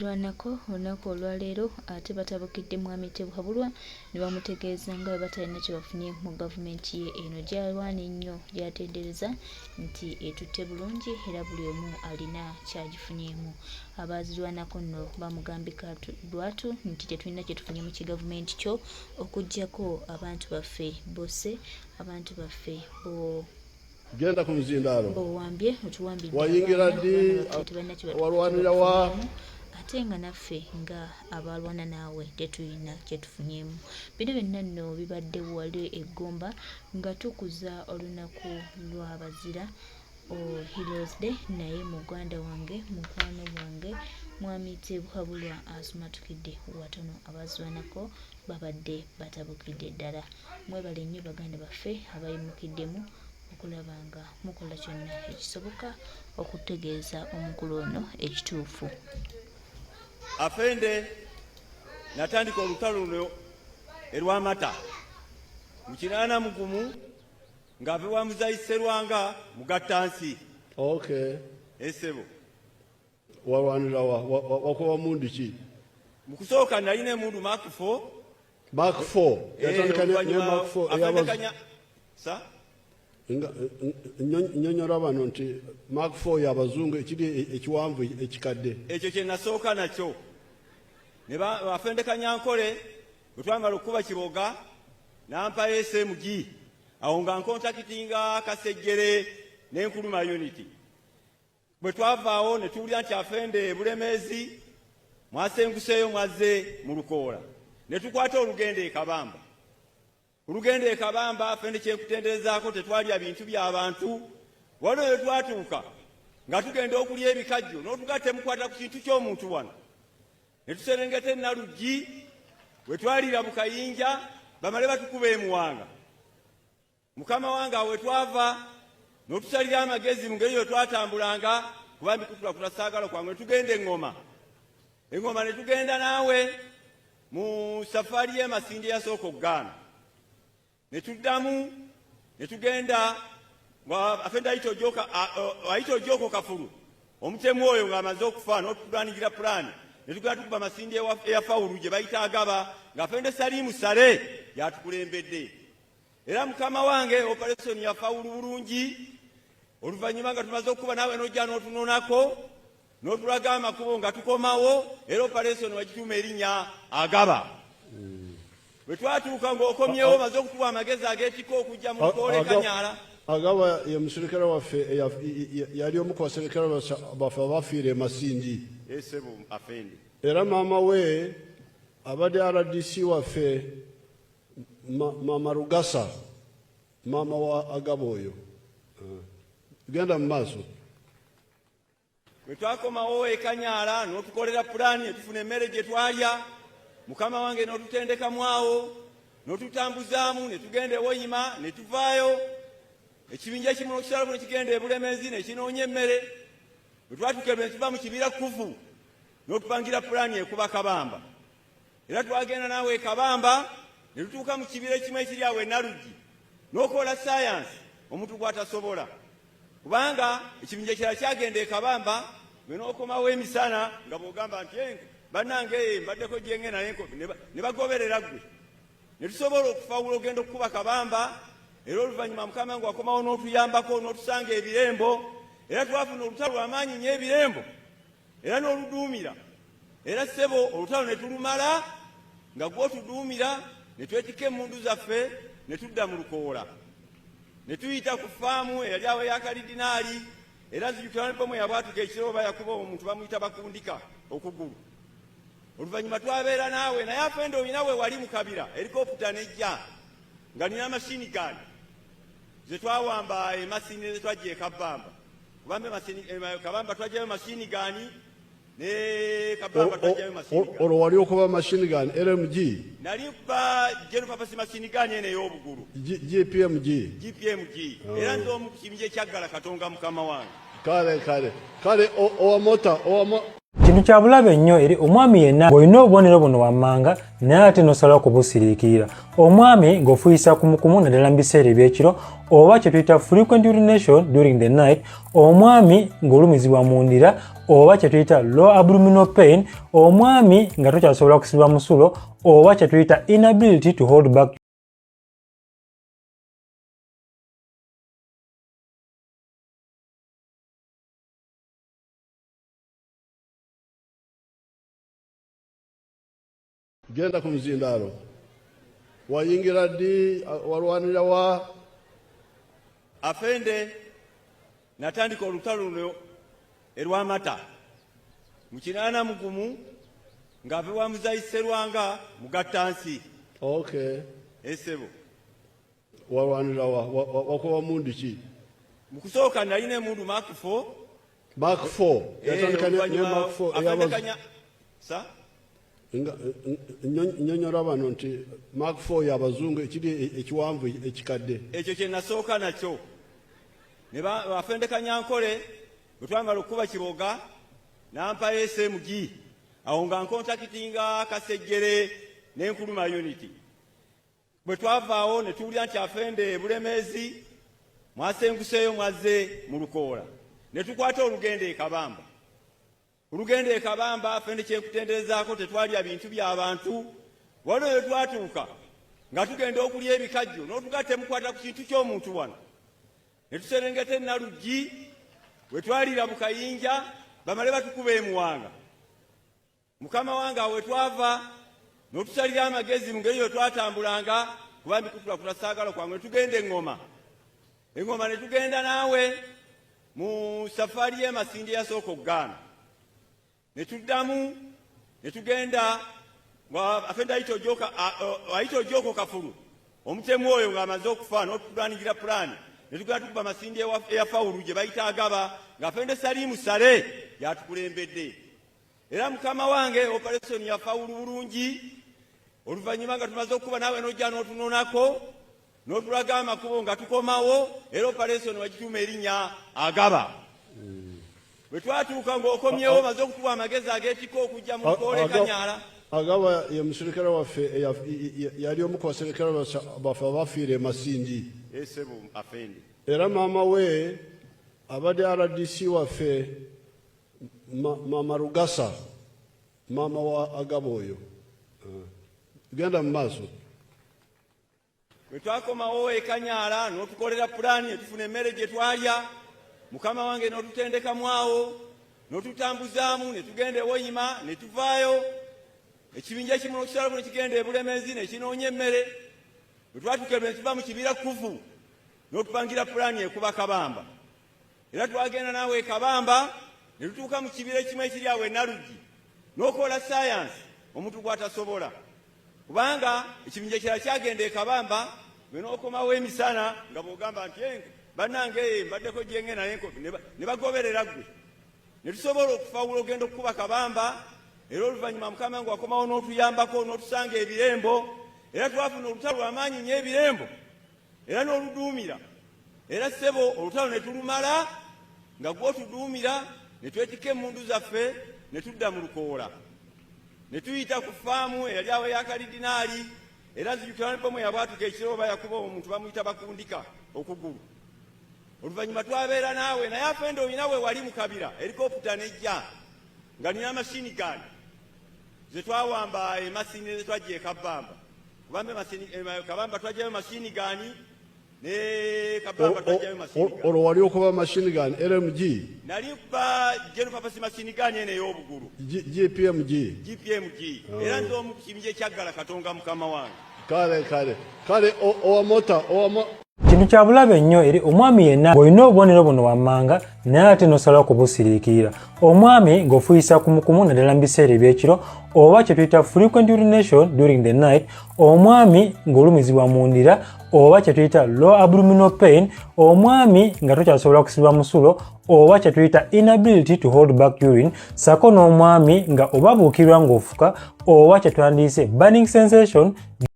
Lwanako olunaku olwaleero ate batabukidde Mwami Tebwabulwa ne bamutegeeza nga bwe batalina kye bafunye mu gavumenti ye eno gy'alwana ennyo gy'atendereza nti etutte bulungi era buli omu alina ky'agifunyemu. Abaazirwanako nno bamugambika lwatu nti tetulina kye tufunye mu kigavumenti kyo okuggyako abantu baffe bosse abantu baffe genda ku muzindaalo bowambye otuwambidde wayingira ddi walwanira wa ate nga naffe nga abalwana naawe tetulina kyetufunyemu. Bino byonna nno bibadde wali eggomba nga tukuza olunaku lw'abazira Heroes Day, naye muganda wange mukwano gwange Mwami Tebwabulwa asumatukidde watono. Abaazirwanako babadde batabukidde ddala. Mwebale nnyo baganda baffe abayimukiddemu okulaba nga mukola kyonna ekisoboka okutegeeza omukulu ono ekituufu. Afende natandika olutalo luno erw'amata mu kinaana mugumu ng'ave wa Muzayise-Lwanga mugattansi. Okay. Esebo. Walwanira wakuba mundu ki? Mu kusooka nalina emundu Mark 4. Mark 4. Yatandika ne Mark 4 eyabazungu. Sa? Nnyonnyola bano nti Mark 4 y'abazungu ekiri ekiwanvu ekikadde. Ekyo kye nasooka nakyo. Ne Afende Kanyankole bwe twamala okukuba Kiboga n'ampa SMG. Awo nga nkontakitinga Kasejjere n'Enkuluma Unity. Bwe twavaawo ne tuwulira nti Afende Bulemeezi mwasenguseeyo mwazze mu Lukoola. Ne tukwata olugendo e Kabamba. Olugendo e Kabamba Afende kyekutenderezaako tetwalya bintu by'abantu. Wano we twatuuka nga tugenda okulya ebikajjo n'otugatte mukwata ku kintu ky'omuntu wano. Ne tuserengeta e Naluggi we twalira Bukayinja bamale batukuba emuwanga. Mukama wange awe twava n'otusalira amagezi mu ngeri yo twatambulanga kuba mbikutula saagala kwange tugenda Engoma. Engoma ne tugenda naawe mu safari y'Emasindi yasooka okugaana. Ne tuddamu ne tugenda Afende ayita Ojoko Kafulu omutemu oyo ng'amaze okufa n'otulwanigira pulaani ne tugenda tukuba Masindi eya Fawulu gye bayita Agaba nga Afende Salimu Sale yatukulembedde. Era Mukama wange operation ya Fawulu bulungi. Oluvannyuma nga tumaze okuba naawe n'ojja n'otunonako n'otulaga amakubo nga tukomawo era operation wagituuma erinnya Agaba. Bwe twatuuka ng'okomyewo maze okutuwa amagezi ag'ekiko okujja mu Lukoola Kanyaala. Agaba ye muserikale waffe yali omu ku baserikale baffe abafiira e Masindi. Esebo Afende. Era maama we abadde RDC waffe Mama Rugasa, maama wa Agaba oyo. Genda mu maaso. Bwe twakomawo e Kanyaala n'otukolera pulaani ne tufuna emmere gye twalya. Mukama wange n'otutendekamu awo n'otutambuzaamu ne tugenda e Woyima ne tuvaayo. Ekibinja ekimu n'okisalamu ne kigenda e Bulemeezi ne kinoonya emmere. Bwe twatuuka ne tuva mu kibira Kuvu n'otupangira pulaani ekuba Kabamba. Era twagenda naawe e Kabamba ne tutuuka mu kibira ekimu ekiri awo e Naluggi n'okola saayansi omuntu gw'atasobola. Kubanga ekibinja kirala kyagenda e Kabamba gwe n'okomawo emisana nga bw'ogamba nti bannange mbaddeko gye ngenda ne bagoberera ggwe. Ne tusobola okufawula ogenda okukuba Kabamba. Era oluvannyuma Mukama wange wakomawo n'otuyambako n'otusanga ebirembo. Era twafuna olutalo lw'amaanyi nnyo ebirembo era n'oluduumira. Era ssebo olutalo ne tulumala nga gw'otuduumira ne twetika emmundu zaffe ne tudda mu Lukoola. Ne tuyita ku faamu eyali awo eya Kalidinaali. Era nzijukira ne pomu yabwatuka ekiro bayakuba omuntu bamuyita Bakundika okugulu. Oluvannyuma twabeera naawe naye Afende olina we wali mu kabira helikopita nejja nga nina mashini gani ze twawamba emasini ze twajja e Kabamba. Kubanga Kabamba twajjayo mashini gani ne Kabamba twajjayo mashini gani. Olwo wali okuba mashini gani LMG? Nali kuba Jerupapasi mashini gani eno ey'obugulu. GPMG. Era nze omu ku kibinja ekyaggala Katonga Mukama wange. Kale owamota. Kintu kya bulabe nnyo eri omwami yenna ng'olina obubonero buno wammanga naye ate n'osalawo kubusiriikirira. Omwami ng'ofuyisa kumukumu naddala mu biseera eby'ekiro oba kye tuyita frequent urination during the night. Omwami ng'olumizibwa mu ndira oba kye tuyita low abdominal pain, omwami nga tokyasobola kusiba musulo oba kye tuyita inability to hold back. Genda ku muzindalo wayingira ddi walwanira wa afende natandika olutalo luno erw'amata mu 8 ng'ave wa Muzayiserwanga mugattansi. Okay. Esebo walwanira wa wakuba mundu ki mu kusooka nalina emundu Mark 4. Mark 4 yatandika ne Mark 4 afendekanya sa nyonyola bano nti Mark 4 y'abazungu ekiri ekiwanvu ekikadde ekyo kye nasooka nakyo ne bafendekanya nkole bwe twamala okuba Kiboga nampa SMG awo nga nkontakitinga Kasejjere n'Enkuluma Unity. Bwe twavaawo ne tuwulira nti afende Bulemeezi mwasenguseeyo mwazze mu Lukoola ne tukwata olugendo e Kabamba. Olugendo e Kabamba afende kyekutenderezaako tetwalya bintu by'abantu waliwo we twatuuka nga tugenda okulya ebikajjo n'otuga temukwata ku kintu ky'omuntu wano ne tuserengeta e Naluggi we twalira mu Kayinja bamale batukuba emuwanga. Mukama wange awe twava n'otusalira amagezi mu ngeri yo twatambulanga kuba mbikutula saagala kwange ne tugenda Engoma ne tugenda naawe mu safari y'Emasindi yasooka okugaana ne tuddamu ne tugenda afenda ayita Ojoko Kafulu omutemu oyo ng'amaze okufa n'otutulanigira pulaani ne tugenda tukuba Masindi eya Fawulu gye bayita Agaba ng'afende Salimu Sale yatukulembedde. Era Mukama wange operation ya Fawulu bulungi oluvannyuma nga tumaze okuba naawe n'ojja n'otunonako n'otulaga amakubo nga tukomawo era operation wagituuma erinnya Agaba. Bwe twatuuka ng'okomyewo maze okutuwa amagezi ag'ekiko okujja mu Lukoola Kanyaala. Agaba ye muserikale waffe yali omu ku baserikale baffe abafiira e Masindi. Esebo afende. Era maama we abadde RDC waffe Mama Rugasa maama wa Agaba oyo. Genda mu maaso. Bwe twakomawo e Kanyaala n'otukolera pulaani ne tufuna emmere gye twalya Mukama wange n'otutendekamu awo n'otutambuzaamu ne tugenda e Woyima ne tuvaayo ekibinja ekimu n'okisala buno kigenda e Bulemeezi ne kinoonya emmere. Bwe twatuuka ne tuva mu kibira Kuvu n'otupangira pulaani ekuba Kabamba. Era twagenda naawe e Kabamba ne tutuuka mu kibira ekimu ekiri awo e Naluggi n'okola sayansi omuntu gw'atasobola kubanga ekibinja ekirala kyagenda e Kabamba gwe n'okomawo emisana nga bw'ogamba nti bannange mbaddeko gyenge naye ne bagoberera ggwe ne tusobola okufawula ogenda okukuba Kabamba. Era oluvannyuma Mukama wange wakomawo n'otuyambako n'otusanga ebirembo era twafuna olutalo lw'amaanyi nnyo ebirembo era n'oluduumira era ssebo olutalo ne tulumala nga gw'otuduumira ne twetikka emmundu zaffe ne tudda mu Lukoola ne tuyita ku faamu eyali awo ya Kalidinaali era nzijukira ne pomwe yabwatuka ekiro oba yakuba omuntu bamuyita Bakundika okugulu. Oluvannyuma twabeera naawe naye afende olina we wali mu kabira erikoputa nejja nga nina mashini gani ze twawamba emasini ze twajja e Kabamba kubanga Kabamba twajjayo mashini gani ne Kabamba twajjayo mashini gani. Olwo wali okuba mashini gani LMG nali kuba General Purpose mashini gani eno ey'obugulu GPMG era nze omu ku kibinja ekyaggala Katonga Mukama wange. Kale owamota Kintu kya bulabe nnyo eri omwami yenna bw'olina obubonero buno wammanga naye ate n'osalawo kubusiriikirira. Omwami ng'ofuyisa kumukumu naddala mu biseera eby'ekiro oba kye tuyita frequent urination during the night, omwami ng'olumizibwa mu ndira oba kye tuyita low abdominal pain, omwami nga tokyasobola kusiba musulo oba kye tuyita inability to hold back urine, sako n'omwami nga oba buukirwa ng'ofuka oba kye twandiyise burning sensation